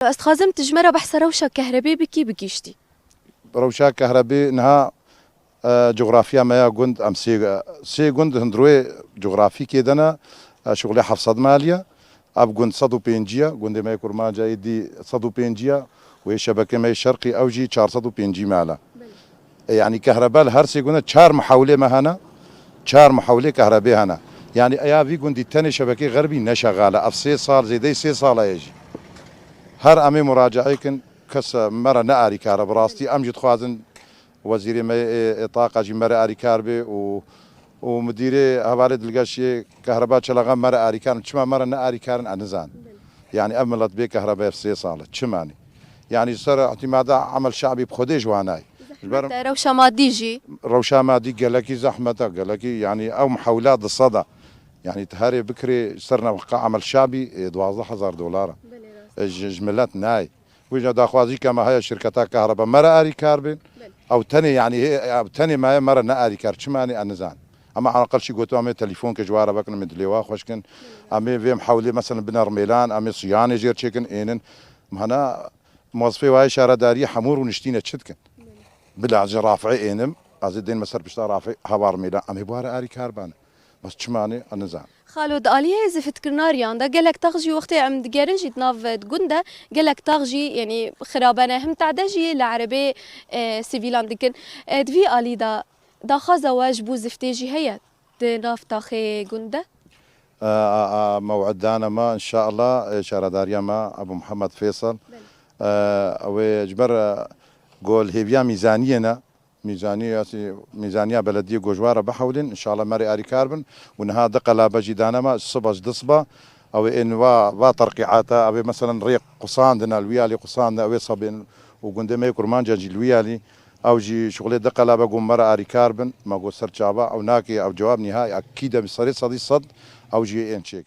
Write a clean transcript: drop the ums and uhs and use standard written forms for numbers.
استخازم تجمرة بحث روشة كهربي بكي بكيشتي روشا كهربي نها جغرافيا ما جند ام سي جند هندروي جغرافي كيدنا شغلي حفصد ماليه اب جند صدو بينجيا جند ما يكون ما جاي دي صدو بينجيا وهي شبكه ما شرقي اوجي 400 بينجي مالا يعني كهرباء هر سي جند 4 محاوله ما هنا 4 محاوله كهرباء هنا يعني ايا في جند الثاني شبكه غربي نشغاله افسي صار زي دي سي صار يجي هر امي مراجعيكن كس مره ناري كهرباء راستي امجد خوازن وزير ما طاقه جي مره اري كاربي ومديري هوالي دلقاشي كهرباء شلغا مره اري كان شما مره ناري كارن انزان يعني املت بي كهرباء في 6 صاله شماني يعني صار اعتماد عمل شعبي بخدي جواناي روشة ماديجي روشا ما دي قال لك زحمه قال لك يعني او محاولات الصدى يعني تهاري بكري صرنا وقع عمل شعبي 12000 دولار جملات ناي وجا داخوازي كما هي شركتها كهرباء مرة اري كاربن او تاني يعني هي تاني ما هي مرة ناري كار شماني انزان اما على الاقل شي قلت امي تليفون كجواره بكن من دليوا خوشكن امي في محاولي مثلا بنار ميلان امي صيانه جير تشيكن انن هنا موظفي واي شاره داريه حمور ونشتينا تشتكن بلا رافعي انم ازدين مسر بشتا رافعي هوار ميلان امي بوار اري كاربان بس شماني انزان خالد آلية زفت كرناريان دا قالك تغجي وقتي عم دقارن جي تناف تقندا قالك تغجي يعني خرابانا هم تعدجي العربي سيفيلان دكن دفي آلي دا خازا واجبو زفتيجي هي تناف تاخي قندا موعد دانا ما ان شاء الله شارداريا ما ابو محمد فيصل او جبر قول هيبيا ميزانينا ميزانيه بلديه جوجواره بحولن ان شاء الله مري اري كاربن ونها دقلا بجي دانا ما صبج دصبه او ان وا ترقيعاتا او مثلا ريق قصان دنا الويالي قصان او صبين وقندمي كرمان جي الويالي او جي شغله دقلا بقوم مري اري كاربن ما قو سرجابا او ناكي او جواب نهائي اكيد بصريح صدي صد او جي ان شيك